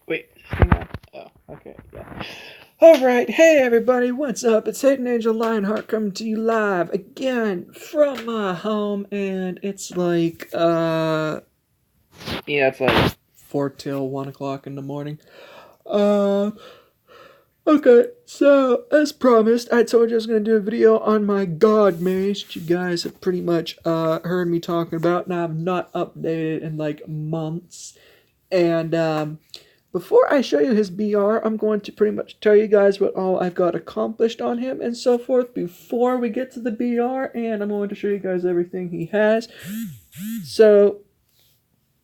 Wait, hang on. Oh, okay, yeah. Alright, hey everybody, what's up? It's Hidden Angel Lionheart coming to you live again from my home, and it's like, yeah, it's like 4 till 1 o'clock in the morning. Uh, okay, so, as promised, I told you I was going to do a video on my God Mage that you guys have pretty much, heard me talking about, and I've not updated in like months. And before I show you his BR, I'm going to pretty much tell you guys what all I've got accomplished on him and so forth before we get to the BR, and I'm going to show you guys everything he has. So,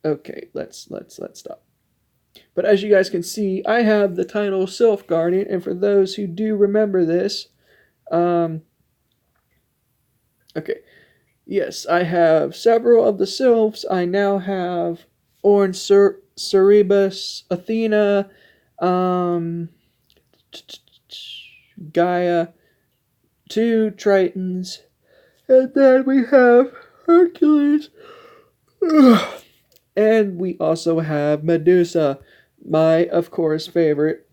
okay, let's stop. But as you guys can see, I have the title Sylph Guardian, and for those who do remember this, okay, yes, I have several of the sylphs. I now have Orange Cerebus, Athena, um, Gaia, 2 Tritons, and then we have Hercules. And we also have Medusa, my, of course, favorite.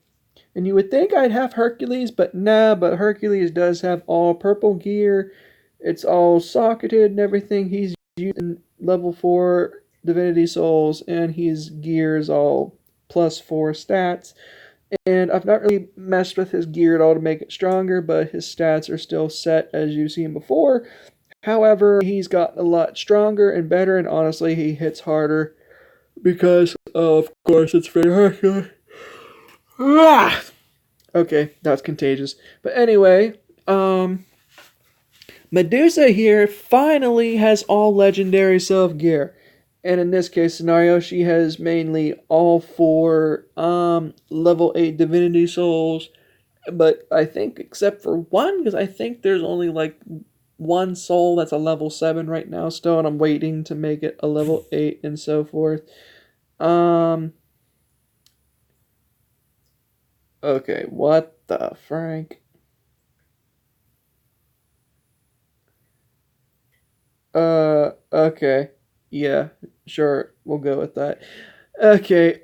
And you would think I'd have Hercules, but nah, but Hercules does have all purple gear. It's all socketed and everything. He's using level 4 Divinity Souls, and his gear is all +4 stats. And I've not really messed with his gear at all to make it stronger, but his stats are still set as you've seen before. However, he's got a lot stronger and better, and honestly, he hits harder because, of course, it's very hard. Ah! Okay, that's contagious. But anyway, Medusa here finally has all legendary self gear. And in this case scenario, she has mainly all 4 level 8 divinity souls. But I think except for one, because I think there's only like one soul that's a level 7 right now still, and I'm waiting to make it a level 8 and so forth. Okay, what the Frank? Okay. Yeah, sure, we'll go with that. Okay,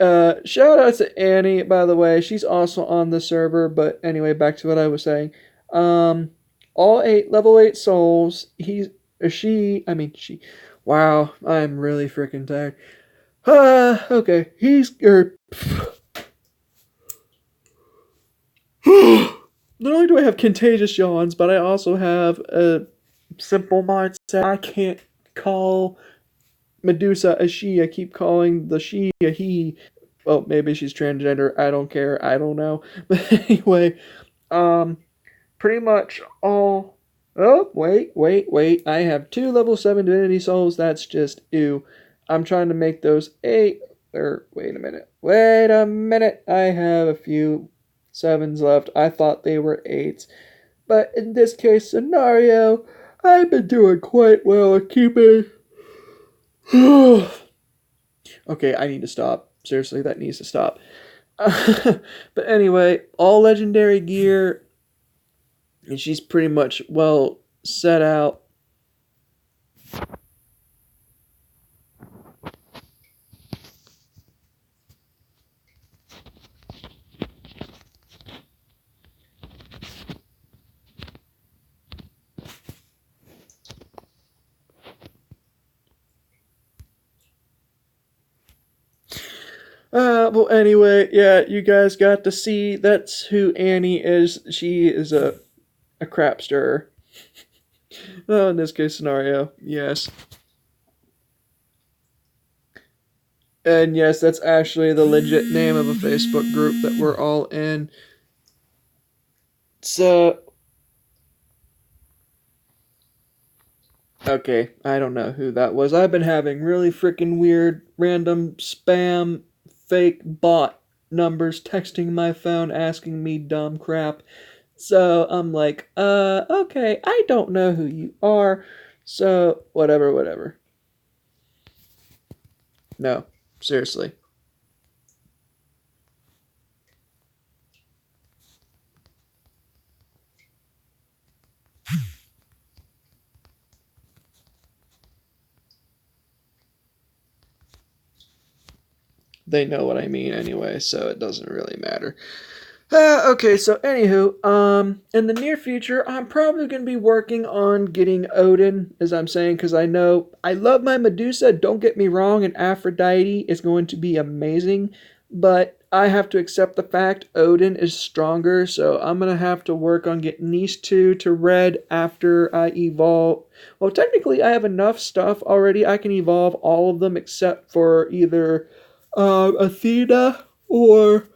shout out to Annie, by the way. She's also on the server, but anyway, back to what I was saying. Um, all 8 level 8 souls. She. Wow, I'm really freaking tired. Okay, not only do I have contagious yawns, but I also have a simple mindset. I can't call Medusa a she. I keep calling the she a he. Well, maybe she's transgender. I don't care. I don't know. But anyway, um, pretty much all. Oh, wait. I have 2 level 7 divinity souls. That's just ew. I'm trying to make those 8. Or, wait a minute. Wait a minute. I have a few 7s left. I thought they were 8s. But in this case scenario, I've been doing quite well at keeping. Okay, I need to stop. Seriously, that needs to stop. But anyway, all legendary gear, and she's pretty much well set out. Well, anyway, yeah, you guys got to see that's who Annie is. She is a crap stirrer. Well, in this case scenario, yes. And yes, that's actually the legit name of a Facebook group that we're all in. So, okay, I don't know who that was. I've been having really freaking weird, random spam, fake bot numbers texting my phone asking me dumb crap. So I'm like, okay, I don't know who you are. So, whatever. No, seriously. they know what I mean anyway, so it doesn't really matter. Okay, so anywho, in the near future, I'm probably going to be working on getting Odin, as I'm saying, because I know I love my Medusa. Don't get me wrong, and Aphrodite is going to be amazing, but I have to accept the fact Odin is stronger, so I'm going to have to work on getting these two to red after I evolve. Well, technically, I have enough stuff already. I can evolve all of them except for either Athena or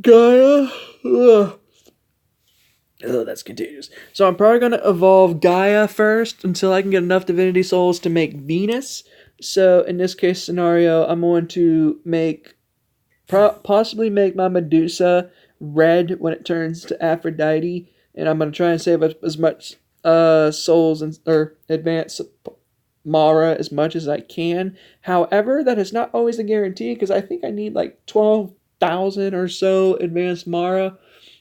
Gaia. Ugh. Oh, that's contagious. So I'm probably going to evolve Gaia first until I can get enough divinity souls to make Venus. So in this case scenario, I'm going to possibly make my Medusa red when it turns to Aphrodite, and I'm going to try and save as much souls or advance Mara as much as I can. However, that is not always a guarantee because I think I need like 12,000 or so advanced Mara,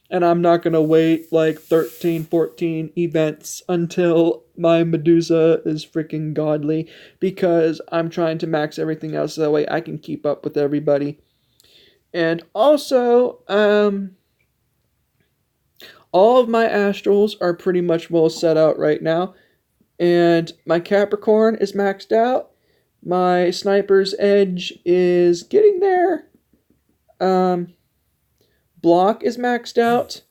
and I'm not going to wait like 13, 14 events until my Medusa is freaking godly because I'm trying to max everything else so that way I can keep up with everybody. And also, all of my astrals are pretty much well set out right now. And my Capricorn is maxed out. My Sniper's Edge is getting there. Block is maxed out.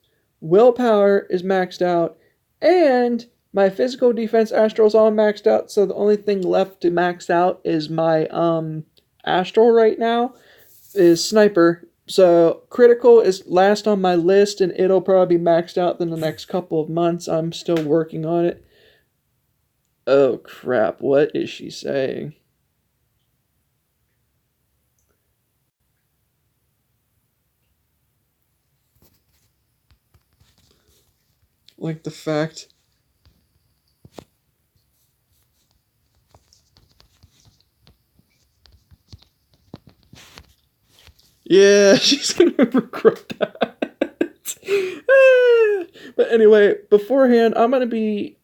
Willpower is maxed out. And my physical defense astral is all maxed out. So the only thing left to max out is my astral right now is Sniper. So critical is last on my list, and it'll probably be maxed out in the next couple of months. I'm still working on it. Oh crap, what is she saying? Like the fact. Yeah, she's gonna regret that. But anyway, beforehand, I'm gonna be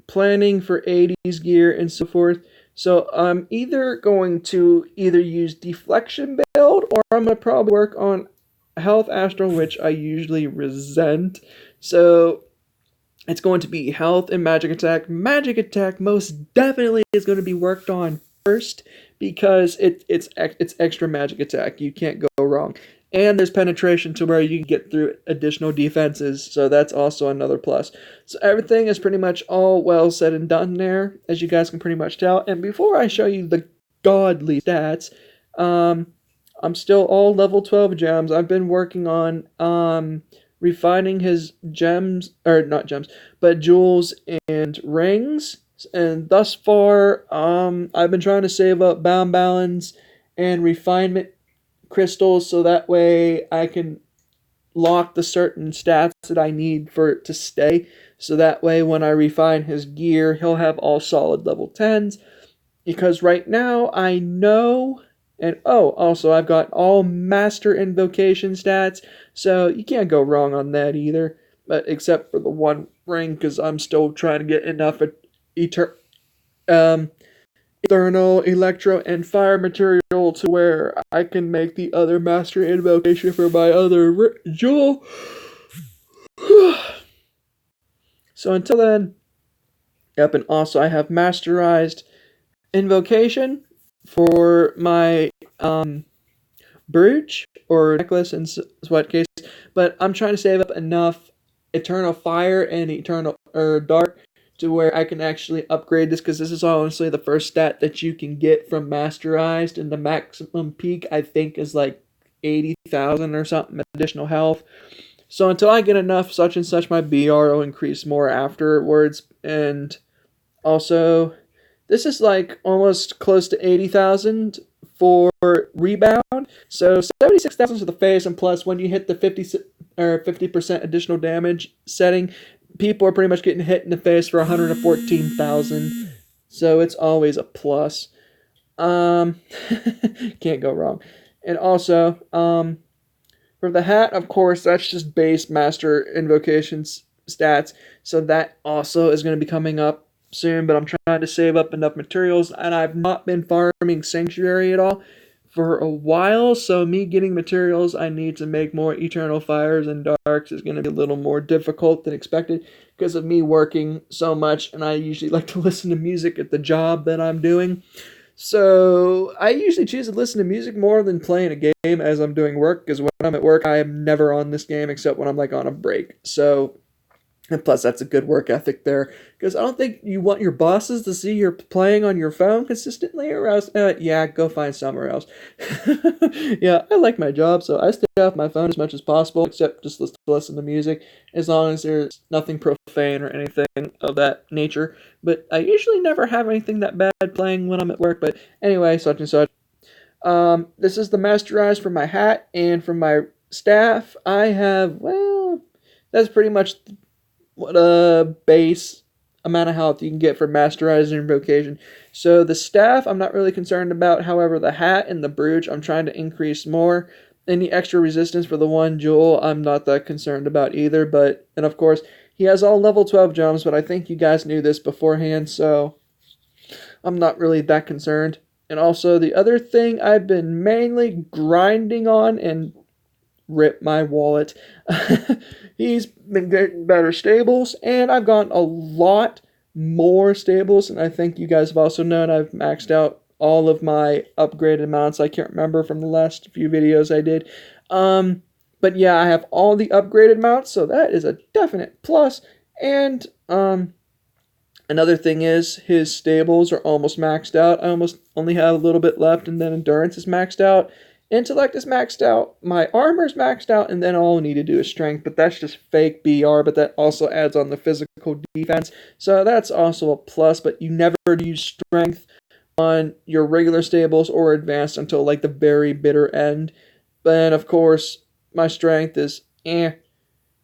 planning for 80s gear and so forth. So I'm either going to either use deflection build or I'm gonna probably work on health astral, which I usually resent. So it's going to be health and magic attack. Magic attack most definitely is going to be worked on first because it's extra magic attack. You can't go wrong. And there's penetration to where you can get through additional defenses, so that's also another plus. So everything is pretty much all well said and done there, as you guys can pretty much tell. And before I show you the godly stats, I'm still all level 12 gems. I've been working on refining his gems, or not gems, but jewels and rings. And thus far, I've been trying to save up bound balance and refinement crystals so that way I can lock the certain stats that I need for it to stay. So that way, when I refine his gear, he'll have all solid level 10s. Because right now, I know. And oh, also, I've got all master invocation stats, so you can't go wrong on that either. But except for the one ring, because I'm still trying to get enough um, eternal, electro, and fire material to where I can make the other master invocation for my other jewel. So until then, yep, and also I have masterized invocation for my brooch or necklace in what case, but I'm trying to save up enough eternal fire and eternal or dark to where I can actually upgrade this because this is honestly the first stat that you can get from masterized, and the maximum peak I think is like 80,000 or something additional health. So until I get enough such and such, my BR will increase more afterwards. And also, this is like almost close to 80,000 for rebound. So 76,000 to the face, and plus when you hit the 50% additional damage setting, people are pretty much getting hit in the face for 114,000. So it's always a plus. Can't go wrong. And also, for the hat, of course, that's just base master invocations stats. So that also is going to be coming up soon, but I'm trying to save up enough materials, and I've not been farming Sanctuary at all for a while, so me getting materials I need to make more Eternal Fires and Darks is going to be a little more difficult than expected because of me working so much, and I usually like to listen to music at the job that I'm doing. So I usually choose to listen to music more than playing a game as I'm doing work, because when I'm at work, I am never on this game except when I'm like on a break. So, and plus, that's a good work ethic there, because I don't think you want your bosses to see you're playing on your phone consistently, or else, yeah, go find somewhere else. Yeah, I like my job, so I stay off my phone as much as possible, except just to listen to music, as long as there's nothing profane or anything of that nature. But I usually never have anything that bad playing when I'm at work. But anyway, such and such. This is the masterized for my hat, and for my staff, I have, well, that's pretty much what a base amount of health you can get for masterized invocation. So the staff I'm not really concerned about. However, the hat and the brooch I'm trying to increase more. Any extra resistance for the one jewel I'm not that concerned about either. But, and of course, he has all level 12 jumps, but I think you guys knew this beforehand, so I'm not really that concerned. And also, the other thing I've been mainly grinding on, and rip my wallet, he's been getting better stables, and I've gotten a lot more stables, and I think you guys have also known I've maxed out all of my upgraded amounts. I can't remember from the last few videos I did. But yeah, I have all the upgraded mounts, so that is a definite plus. And another thing is his stables are almost maxed out. I almost only have a little bit left, and then endurance is maxed out. Intellect is maxed out, my armor's maxed out, and then all we need to do is strength, but that's just fake BR, but that also adds on the physical defense, so that's also a plus. But you never use strength on your regular stables or advanced until like the very bitter end. Then of course my strength is and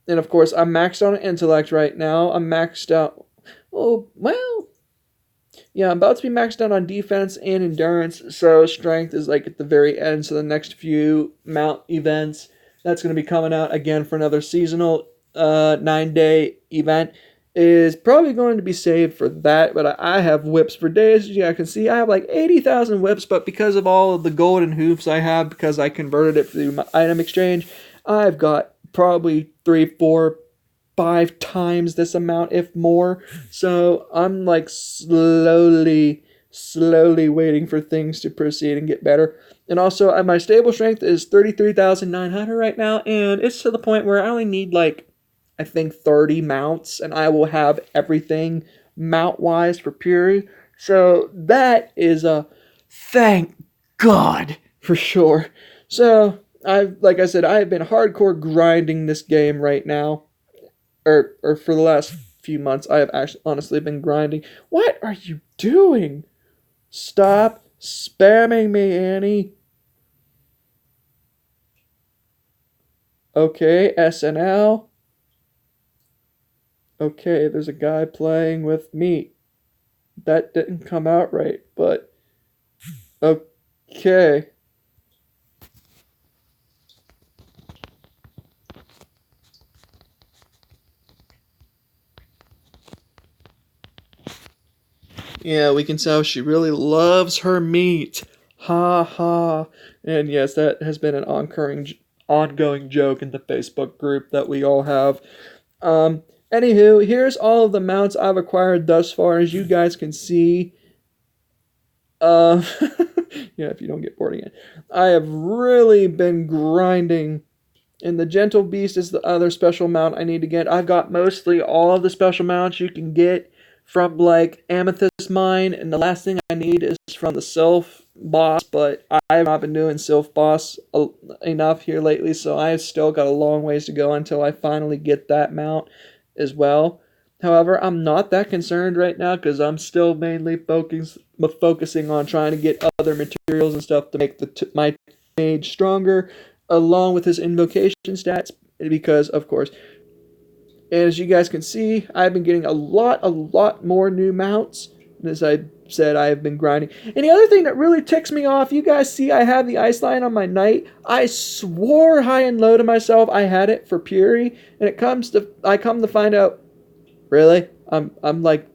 of course I'm maxed on intellect right now. I'm maxed out, oh well, yeah, I'm about to be maxed out on defense and endurance, so strength is like at the very end. So the next few mount events, that's going to be coming out again for another seasonal 9-day event, is probably going to be saved for that. But I have whips for days. As you can see, I have like 80,000 whips, but because of all of the golden hoops I have, because I converted it through my item exchange, I've got probably 3, 4, 5 times this amount, if more. So I'm like slowly waiting for things to proceed and get better. And also, my stable strength is 33,900 right now, and it's to the point where I only need like, I think 30 mounts, and I will have everything mount-wise for Puri. So that is a thank God for sure. So like I said, I've been hardcore grinding this game right now. Or for the last few months, I have actually honestly been grinding. What are you doing? Stop spamming me, Annie. Okay, SNL. Okay, there's a guy playing with meat. That didn't come out right, but okay. Yeah, we can tell she really loves her meat. Ha ha. And yes, that has been an ongoing joke in the Facebook group that we all have. Anywho, here's all of the mounts I've acquired thus far, as you guys can see. Yeah, if you don't get bored again. I have really been grinding. And the Gentle Beast is the other special mount I need to get. I've got mostly all of the special mounts you can get from like Amethyst Mine, and the last thing I need is from the Sylph boss, but I've not been doing Sylph boss enough here lately, so I've still got a long ways to go until I finally get that mount as well. However, I'm not that concerned right now because I'm still mainly focusing on trying to get other materials and stuff to make my mage stronger, along with his invocation stats, because of course, and as you guys can see, I've been getting a lot more new mounts. And as I said, I have been grinding. And the other thing that really ticks me off, you guys see I have the ice line on my knight. I swore high and low to myself I had it for Puri, and I come to find out, really, I'm like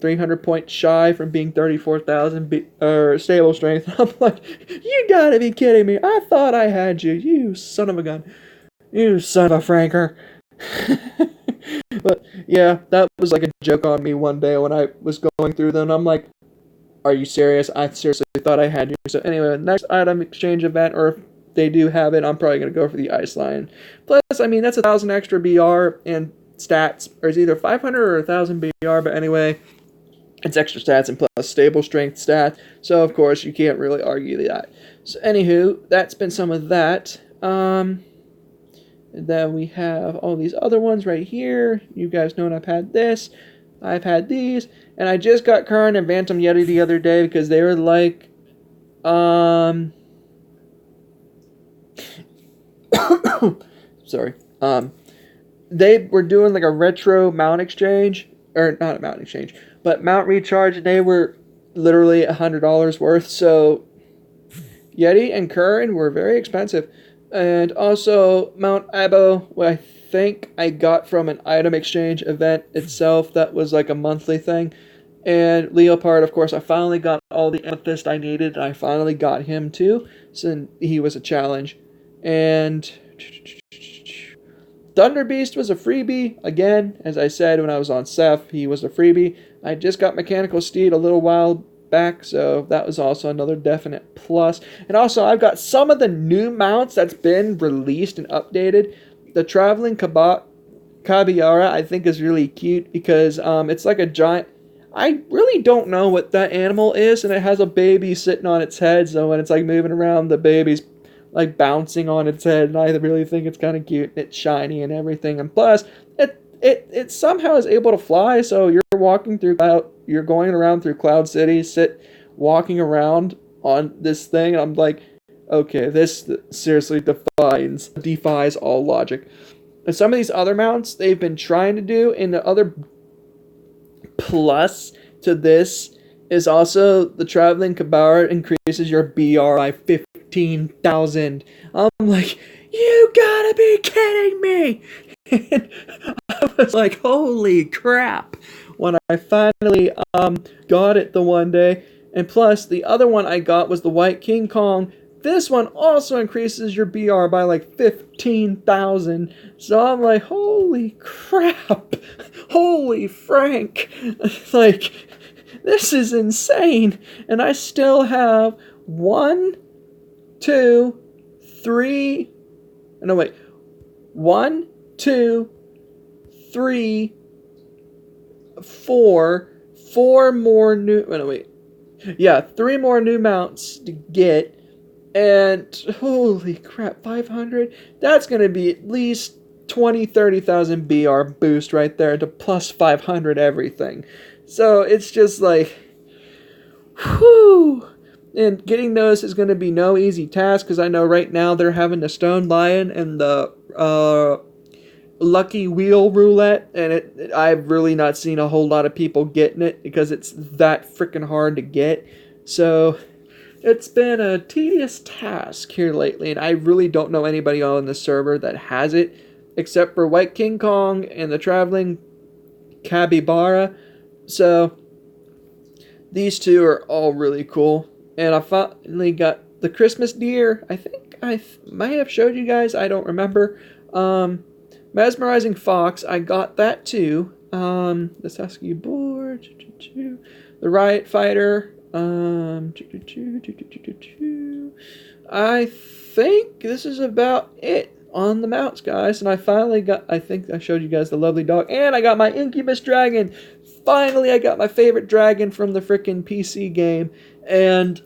300 points shy from being 34,000 stable strength. I'm like, you gotta be kidding me. I thought I had you. You son of a gun. You son of a franker. But yeah, that was like a joke on me one day when I was going through them. I'm like, are you serious? I seriously thought I had you. So anyway, next item exchange event, or if they do have it, I'm probably going to go for the Ice Lion. Plus, I mean, that's 1,000 extra BR and stats, or it's either 500 or 1,000 BR, but anyway, it's extra stats and plus stable strength stat. So, of course, you can't really argue that. So, anywho, that's been some of that. And then we have all these other ones right here. You guys know I've had this. I've had these. And I just got Current and Phantom Yeti the other day because they were like, sorry. They were doing like a retro mount exchange, or not a mount exchange, but mount recharge, and they were literally $100 worth. So Yeti and Current were very expensive. And also Mount Abo, what I think I got from an item exchange event itself that was like a monthly thing. And Leopard, of course, I finally got all the amethyst I needed, and I finally got him too, so he was a challenge. And Thunder Beast was a freebie. Again, as I said when I was on Ceph, he was a freebie. I just got Mechanical Steed a little while back, so that was also another definite plus. And also, I've got some of the new mounts that's been released and updated. The Traveling Kabiara, I think, is really cute because it's like a giant... I really don't know what that animal is, and it has a baby sitting on its head, so when it's like moving around, the baby's like bouncing on its head, and I really think it's kind of cute. It's shiny and everything, and plus, it somehow is able to fly, so you're you're going around through Cloud City, walking around on this thing, and I'm like, okay, this seriously defies all logic. And some of these other mounts they've been trying to do, and the other plus to this is also the Traveling Kabara increases your BR by 15,000. I'm like, you gotta be kidding me! And I was like, holy crap, when I finally got it the one day. And plus, the other one I got was the White King Kong. This one also increases your BR by like 15,000. So I'm like, holy crap. Holy Frank. Like, this is insane. And I still have 1, 2, 3. No, wait. 1, 2, 3, 4. 4 more new. No, wait. Yeah, 3 more new mounts to get. And holy crap, 500? That's going to be at least 20, 30,000 BR boost right there to plus 500 everything. So it's just like, whew. And getting those is going to be no easy task because I know right now they're having the Stone Lion and the Lucky Wheel Roulette, and I've really not seen a whole lot of people getting it because it's that freaking hard to get. So it's been a tedious task here lately, and I really don't know anybody on the server that has it, except for White King Kong and the Traveling Kabibara. So these two are all really cool. And I finally got the Christmas deer. I think I might have showed you guys. I don't remember. Mesmerizing Fox. I got that too. The Saskia board. The Riot Fighter. I think this is about it on the mounts, guys. And I finally got, I think I showed you guys the lovely dog. And I got my Incubus Dragon. Finally, I got my favorite dragon from the frickin' PC game. And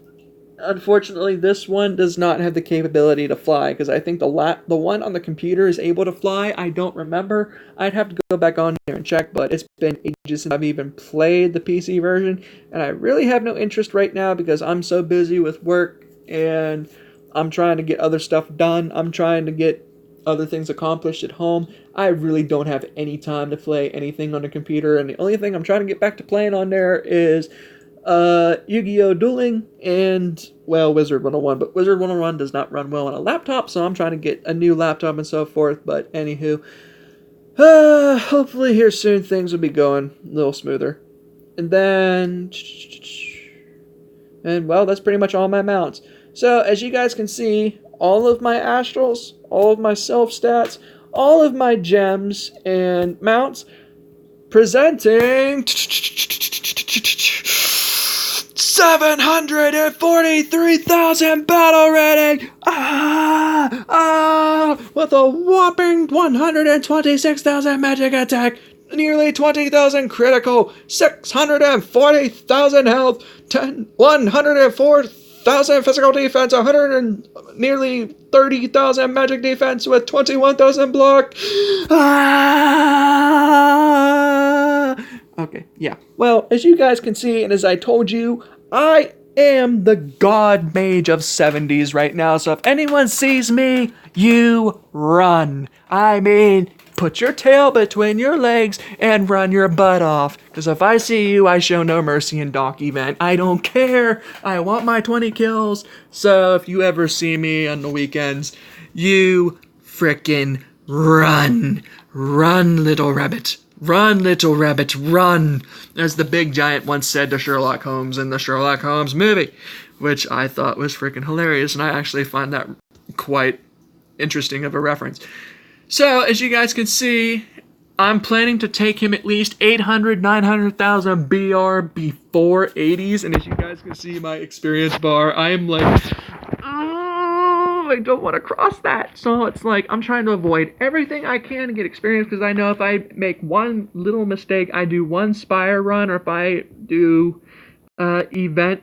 unfortunately, this one does not have the capability to fly, because I think the one on the computer is able to fly. I don't remember. I'd have to go back on here and check, but it's been ages since I've even played the PC version, and I really have no interest right now because I'm so busy with work, and I'm trying to get other stuff done. I'm trying to get other things accomplished at home. I really don't have any time to play anything on the computer, and the only thing I'm trying to get back to playing on there is Yu-Gi-Oh! Dueling and, well, Wizard 101, but Wizard 101 does not run well on a laptop, so I'm trying to get a new laptop and so forth, but anywho, hopefully here soon things will be going a little smoother. And then... And, well, that's pretty much all my mounts. So, as you guys can see, all of my astrals, all of my self stats, all of my gems and mounts, presenting 743,000 battle rating! With a whopping 126,000 magic attack, nearly 20,000 critical, 640,000 health, 104,000 physical defense, nearly 30,000 magic defense with 21,000 block. Okay, yeah. Well, as you guys can see, and as I told you, I am the god mage of 70s right now, so if anyone sees me, you run. I mean, put your tail between your legs and run your butt off. Because if I see you, I show no mercy in Dock event. I don't care. I want my 20 kills. So if you ever see me on the weekends, you frickin' run. Run, little rabbit. Run, little rabbit, run. As the big giant once said to Sherlock Holmes in the Sherlock Holmes movie, which I thought was freaking hilarious, and I actually find that quite interesting of a reference. So, as you guys can see, I'm planning to take him at least 800, 900,000 BR before 80s, and as you guys can see my experience bar, I am like, I don't want to cross that. So it's like I'm trying to avoid everything I can to get experience, because I know if I make one little mistake, I do one spire run, or if I do event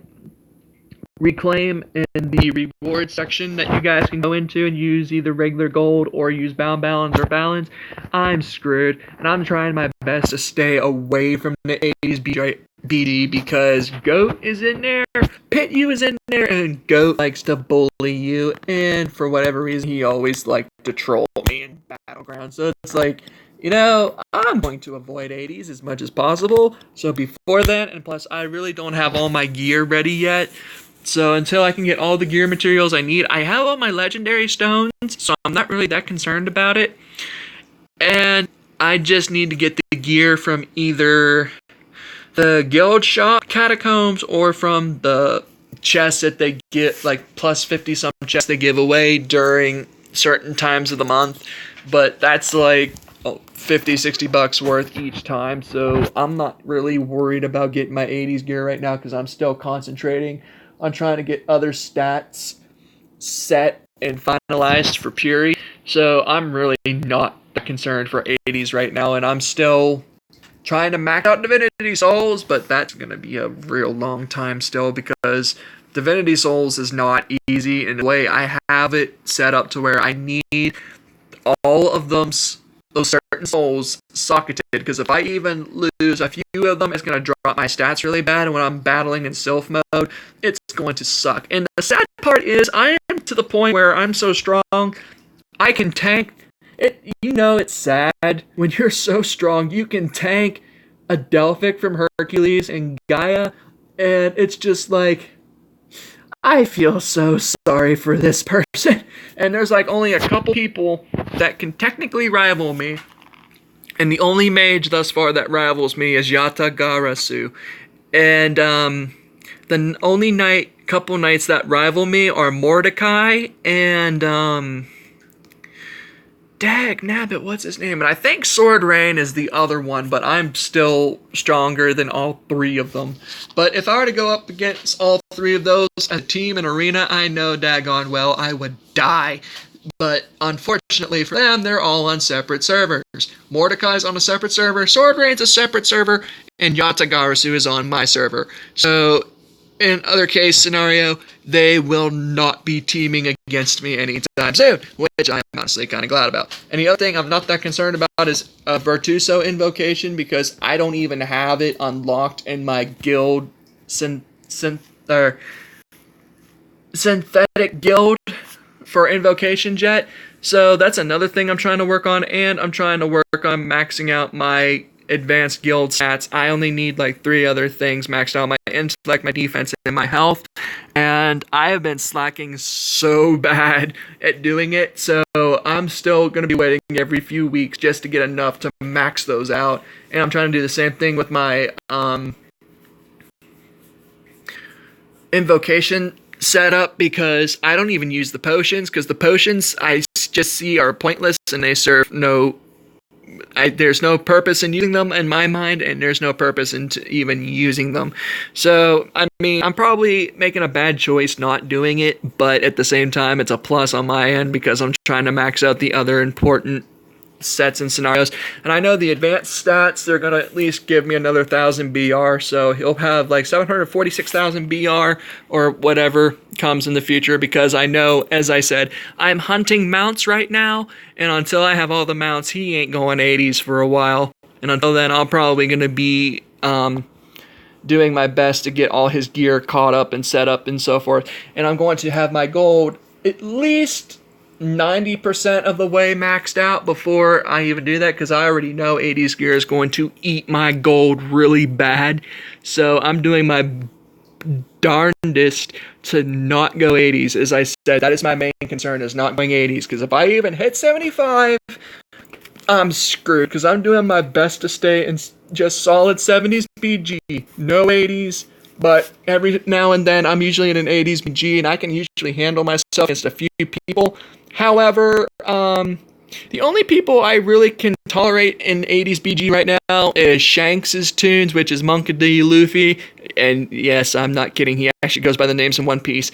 reclaim in the reward section that you guys can go into and use either regular gold or use bound balance or balance, I'm screwed. And I'm trying my best to stay away from the 80s BD because Goat is in there, Pit U is in there, and Goat likes to bully you, and for whatever reason he always liked to troll me in Battleground. So it's like, you know, I'm going to avoid 80s as much as possible. So before that, and plus I really don't have all my gear ready yet. So until I can get all the gear materials I need, I have all my legendary stones, so I'm not really that concerned about it. And I just need to get the gear from either the guild shop catacombs or from the chests that they get, like plus 50 some chests they give away during certain times of the month. But that's like 50, 60 bucks worth each time. So I'm not really worried about getting my 80s gear right now because I'm still concentrating on trying to get other stats set and finalized for Puri. So I'm really not concerned for 80s right now, and I'm still trying to max out Divinity Souls, but that's going to be a real long time still because Divinity Souls is not easy. In the way I have it set up to where I need all of those certain souls socketed, because if I even lose a few of them, it's going to drop my stats really bad, and when I'm battling in Sylph mode, it's going to suck. And the sad part is, I am to the point where I'm so strong, I can tank it. You know, it's sad when you're so strong, you can tank a Delphic from Hercules and Gaia, and it's just like, I feel so sorry for this person. And there's like only a couple people that can technically rival me. And the only mage thus far that rivals me is Yatagarasu. And the only couple knights that rival me are Mordecai and dag nabbit, what's his name? And I think Sword Rain is the other one, but I'm still stronger than all three of them. But if I were to go up against all three of those as a team in arena, I know daggone well I would die. But unfortunately for them, they're all on separate servers. Mordecai's on a separate server, Sword Rain's a separate server, and Yatagarasu is on my server. So in other case scenario, they will not be teaming against me anytime soon, which I'm honestly kind of glad about. And the other thing I'm not that concerned about is a Virtuoso invocation, because I don't even have it unlocked in my guild synthetic guild for invocations yet. So that's another thing I'm trying to work on, and I'm trying to work on maxing out my advanced guild stats. I only need like 3 other things maxed out: my intellect, my defense, and my health. And I have been slacking so bad at doing it, so I'm still going to be waiting every few weeks just to get enough to max those out. And I'm trying to do the same thing with my invocation setup because I don't even use the potions, because the potions I just see are pointless and they serve no. There's no purpose in using them in my mind, and there's no purpose in even using them. So, I mean, I'm probably making a bad choice not doing it, but at the same time, it's a plus on my end because I'm trying to max out the other important sets and scenarios. And I know the advanced stats, they're going to at least give me another 1,000 BR, so he'll have like 746,000 BR or whatever comes in the future, because I know, as I said, I'm hunting mounts right now, and until I have all the mounts, he ain't going 80s for a while. And until then, I'm probably going to be doing my best to get all his gear caught up and set up and so forth. And I'm going to have my gold at least 90% of the way maxed out before I even do that, because I already know 80s gear is going to eat my gold really bad. So I'm doing my darndest to not go 80s. As I said, that is my main concern, is not going 80s, because if I even hit 75, I'm screwed, because I'm doing my best to stay in just solid 70s BG, no 80s. But every now and then, I'm usually in an 80s BG, and I can usually handle myself against a few people. However, the only people I really can tolerate in 80s BG right now is Shanks' tunes, which is Monkey D. Luffy. And yes, I'm not kidding, he actually goes by the names in One Piece.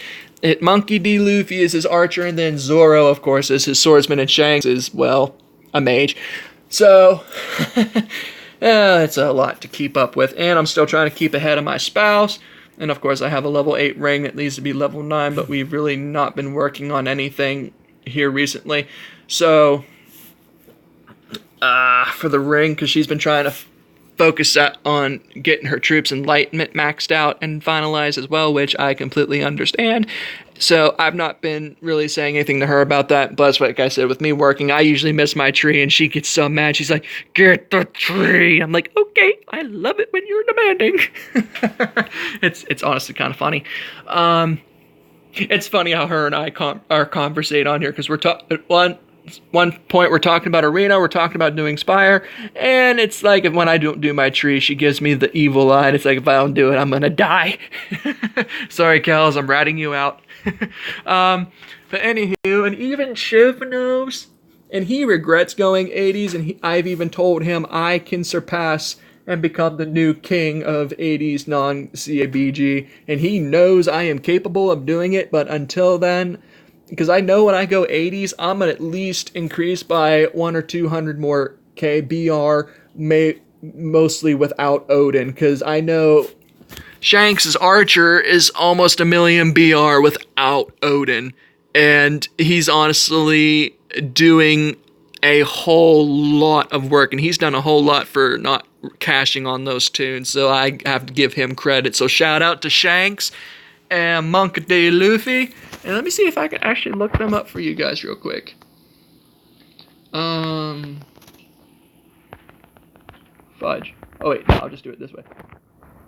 Monkey D. Luffy is his archer, and then Zoro, of course, is his swordsman, and Shanks is, well, a mage. So, it's a lot to keep up with, and I'm still trying to keep ahead of my spouse. And of course, I have a level 8 ring that needs to be level 9, but we've really not been working on anything here recently. So, for the ring, because she's been trying to focus on getting her troops enlightenment maxed out and finalized as well, which I completely understand. So I've not been really saying anything to her about that. But like I said, with me working, I usually miss my tree, and she gets so mad. She's like, "Get the tree." I'm like, "Okay, I love it when you're demanding." It's honestly kind of funny. It's funny how her and I are conversate on here, because we're one point we're talking about arena, we're talking about doing Spire, and it's like, if when I don't do my tree, she gives me the evil eye. It's like, if I don't do it, I'm gonna die. Sorry, Kels, I'm ratting you out. But anywho, and even Shiv knows, and he regrets going 80s, and I've even told him I can surpass and become the new king of 80s non-CABG, and he knows I am capable of doing it. But until then, because I know when I go 80s, I'm going to at least increase by 100 or 200 more KBR, mostly without Odin, because I know Shanks' archer is almost 1,000,000 BR without Odin, and he's honestly doing a whole lot of work, and he's done a whole lot for not cashing on those tunes, so I have to give him credit. So shout out to Shanks and Monkey D. Luffy. And let me see if I can actually look them up for you guys real quick. Fudge. Oh wait, no, I'll just do it this way.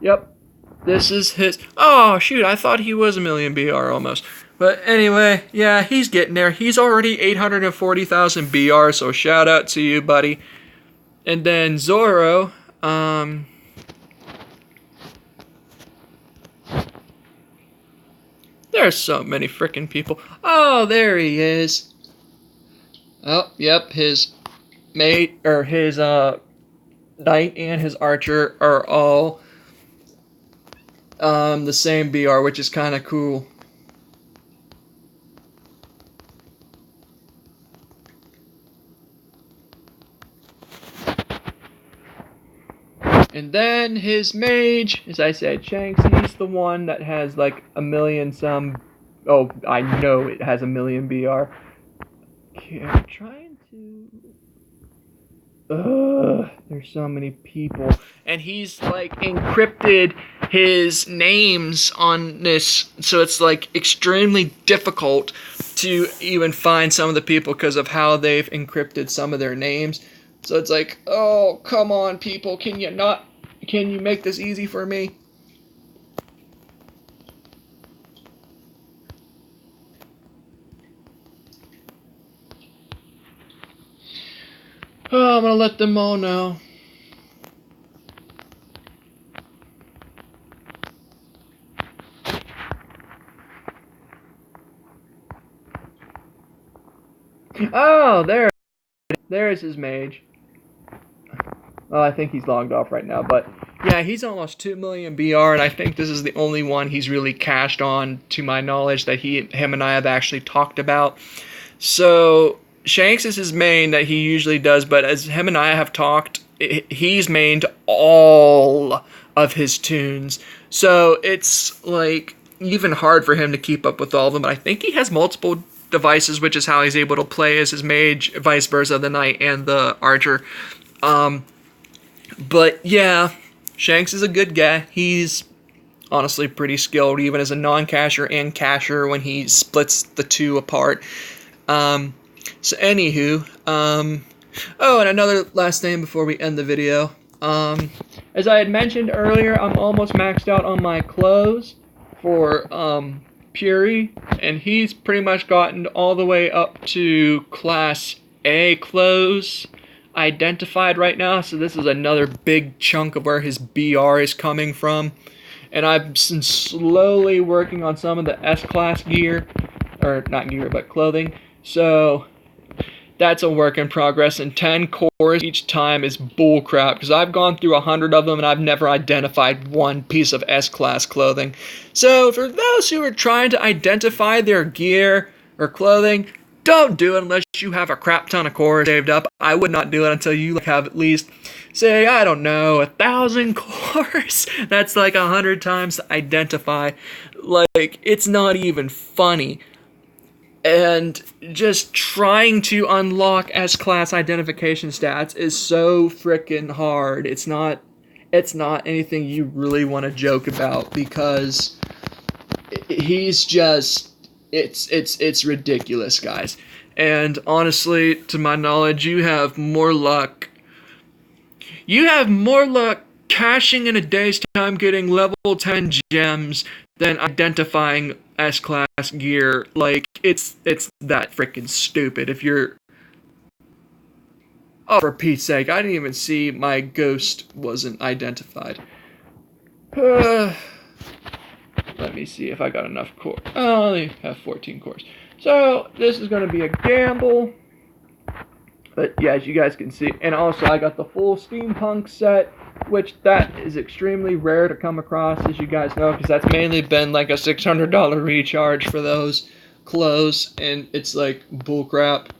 Yep. This is his. Oh shoot, I thought he was 1,000,000 BR almost. But anyway, yeah, he's getting there. He's already 840,000 BR, so shout out to you, buddy. And then Zoro, there's so many freaking people. Oh, there he is. Oh, yep, his mate, or his knight and his archer are all the same BR, which is kind of cool. And then his mage, as I said, Shanks, he's the one that has like 1,000,000 some. Oh, I know it has 1,000,000 BR. Okay, I'm trying to. There's so many people. And he's like encrypted his names on this, so it's like extremely difficult to even find some of the people because of how they've encrypted some of their names. So it's like, oh, come on, people, can you make this easy for me? Oh, I'm gonna let them all know. Oh, there's his mage. Well, I think he's logged off right now, but yeah, he's almost 2 million BR, and I think this is the only one he's really cashed on, to my knowledge, that him and I have actually talked about. So Shanks is his main that he usually does, but as him and I have talked, he's mained all of his tunes. So it's like even hard for him to keep up with all of them. But I think he has multiple devices, which is how he's able to play as his mage, vice versa, the knight and the archer. But yeah, Shanks is a good guy. He's honestly pretty skilled, even as a non-cacher and cacher when he splits the two apart. So anywho, oh, and another last thing before we end the video. As I had mentioned earlier, I'm almost maxed out on my clothes for Puri, and he's pretty much gotten all the way up to class A clothes identified right now. So this is another big chunk of where his BR is coming from. And I've been slowly working on some of the S-class gear, or not gear, but clothing. So that's a work in progress, and 10 cores each time is bullcrap, because I've gone through 100 of them and I've never identified one piece of S-class clothing. So for those who are trying to identify their gear or clothing, don't do it unless you have a crap ton of cores saved up. I would not do it until you have at least, say, I don't know, 1,000 cores. That's like 100 times to identify. Like, it's not even funny. And just trying to unlock S-class identification stats is so freaking hard. It's not anything you really want to joke about, because he's just it's ridiculous, guys. And honestly, to my knowledge, you have more luck cashing in a day's time getting level 10 gems than identifying S-class gear. Like, it's that freaking stupid. If you're... Oh, for Pete's sake, I didn't even see my ghost wasn't identified. Let me see if I got enough cores. I only have 14 cores. So, this is going to be a gamble. But yeah, as you guys can see, and also I got the full steampunk set, which that is extremely rare to come across, as you guys know, because that's mainly been like a $600 recharge for those clothes, and it's like bullcrap.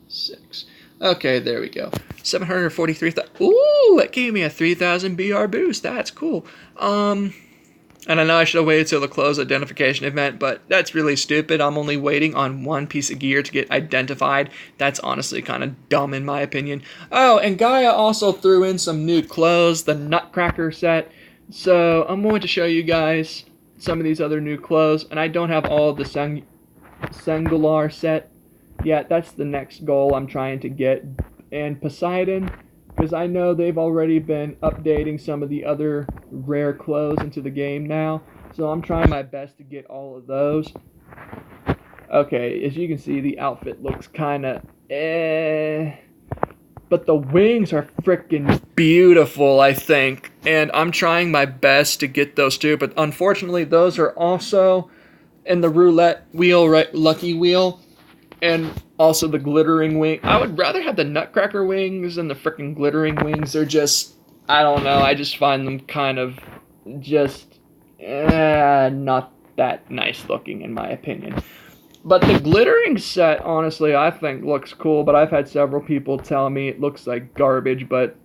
6. Okay, there we go. 743,000. Ooh, it gave me a 3,000 BR boost. That's cool. And I know I should have waited till the close identification event, but that's really stupid. I'm only waiting on one piece of gear to get identified. That's honestly kind of dumb in my opinion. Oh, and Gaia also threw in some new clothes, the Nutcracker set. So I'm going to show you guys some of these other new clothes. And I don't have all of the Singular set yet. That's the next goal I'm trying to get. And Poseidon, because I know they've already been updating some of the other rare clothes into the game now. So I'm trying my best to get all of those. Okay, as you can see, the outfit looks kind of but the wings are freaking beautiful, I think. And I'm trying my best to get those too. But unfortunately, those are also in the roulette wheel, right, lucky wheel. And also the glittering wing. I would rather have the Nutcracker wings than the freaking glittering wings. They're just, I don't know, I just find them kind of just not that nice looking in my opinion. But the glittering set, honestly, I think looks cool, but I've had several people tell me it looks like garbage, but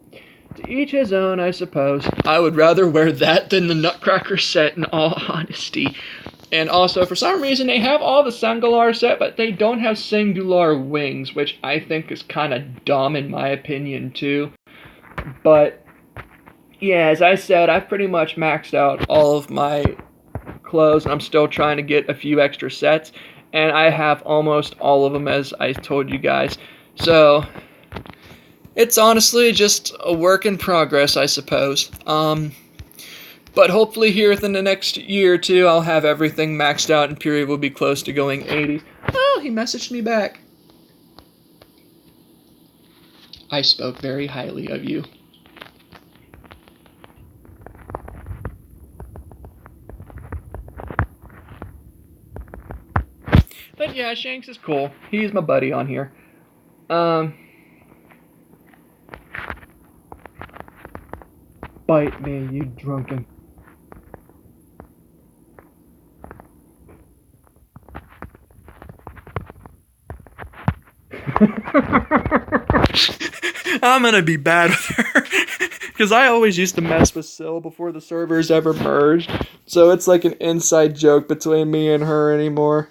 to each his own, I suppose. I would rather wear that than the Nutcracker set, in all honesty. And also, for some reason, they have all the Singular set, but they don't have Singular wings, which I think is kind of dumb in my opinion, too. But, yeah, as I said, I've pretty much maxed out all of my clothes, and I'm still trying to get a few extra sets. And I have almost all of them, as I told you guys. So, it's honestly just a work in progress, I suppose. But hopefully here within the next year or two, I'll have everything maxed out and Puri will be close to going 80s. Oh, he messaged me back. I spoke very highly of you. But yeah, Shanks is cool. He's my buddy on here. Bite me, you drunken. I'm gonna be bad with her. Because I always used to mess with Syl before the servers ever merged. So it's like an inside joke between me and her anymore.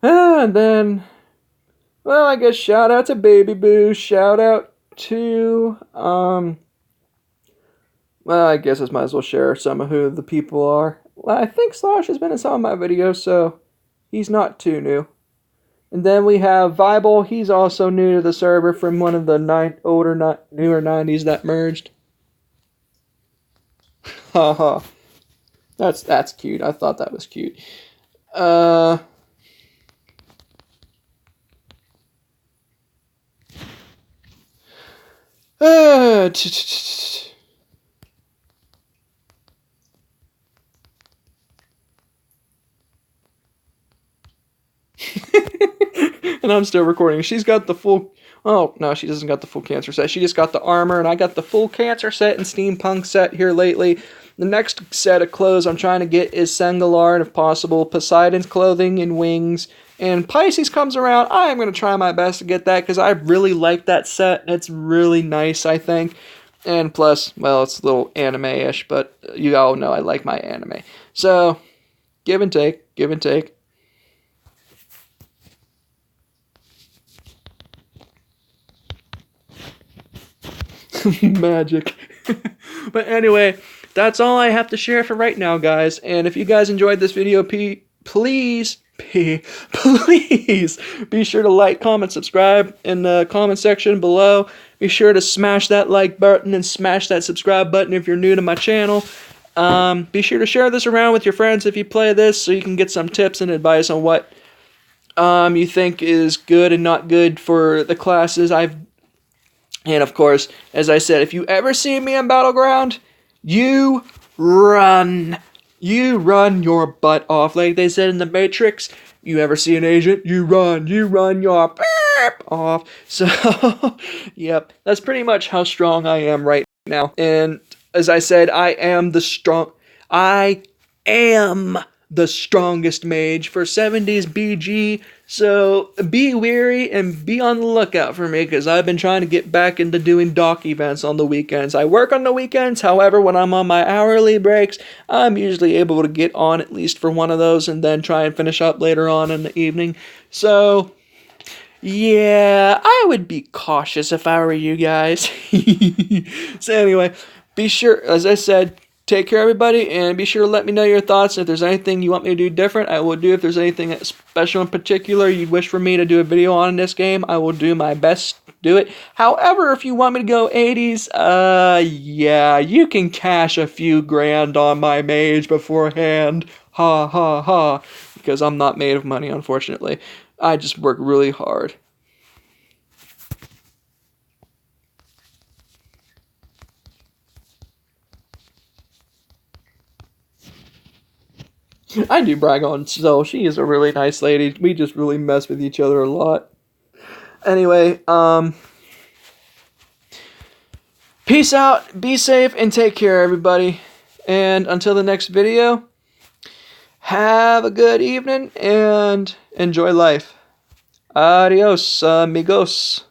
And then, well, I guess shout out to Baby Boo. Shout out to, well, I guess I might as well share some of who the people are. Well, I think Slosh has been in some of my videos, so he's not too new. And then we have Vibel. He's also new to the server from one of the newer 90s that merged. Haha. That's cute. I thought that was cute. And I'm still recording. She's got the full... Oh, no, she doesn't got the full cancer set. She just got the armor, and I got the full cancer set and steampunk set here lately. The next set of clothes I'm trying to get is Sengalar, and if possible, Poseidon's clothing and wings. And Pisces comes around. I am going to try my best to get that, because I really like that set. It's really nice, I think. And plus, well, it's a little anime-ish, but you all know I like my anime. So, give and take, give and take. Magic. But anyway, that's all I have to share for right now, guys. And if you guys enjoyed this video, please be sure to like, comment, subscribe in the comment section below. Be sure to smash that like button and smash that subscribe button if you're new to my channel. Be sure to share this around with your friends if you play this, so you can get some tips and advice on what you think is good and not good for the classes And of course, as I said, if you ever see me on Battleground, you run. You run your butt off. Like they said in the Matrix, you ever see an agent, you run your off. So, yep, that's pretty much how strong I am right now. And as I said, I am the strongest mage for 70s BG, so be wary and be on the lookout for me, because I've been trying to get back into doing dock events on the weekends. I work on the weekends, however, when I'm on my hourly breaks, I'm usually able to get on at least for one of those and then try and finish up later on in the evening. So, yeah, I would be cautious if I were you guys. So anyway, be sure, as I said, take care, everybody, and be sure to let me know your thoughts. If there's anything you want me to do different, I will do. If there's anything special in particular you wish for me to do a video on in this game, I will do my best to do it. However, if you want me to go 80s, yeah, you can cash a few grand on my mage beforehand. Ha, ha, ha. Because I'm not made of money, unfortunately. I just work really hard. I do brag on Zoe. She is a really nice lady. We just really mess with each other a lot. Anyway, peace out, be safe, and take care, everybody. And until the next video, have a good evening and enjoy life. Adios, amigos.